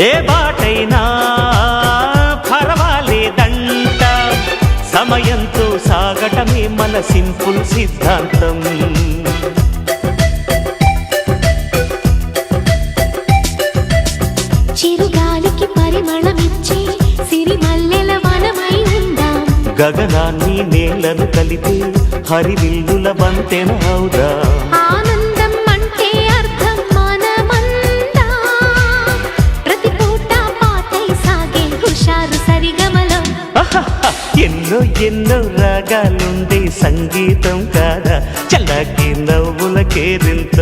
ఏ బాటైనా పర్వాలేదంట, సమయంతో సాగటమే మన సింపుల్ సిద్ధాంతం. చిరుగాలికి పరిమళమిచ్చే సిరిమల్లెల వనమై ఉందాం, గగనాన్ని నేలను కలిపే హరివిల్లుల బంతెన అవుదాం. ఆనందం అంటే అర్థం మనమందా, ప్రతి పూట పాటై సాగే హుషారు సరిగమలో. ఎన్నో ఎన్నో రాగాలుండే సంగీతం కాదా, చల్లకి నవ్వుల కేరింత.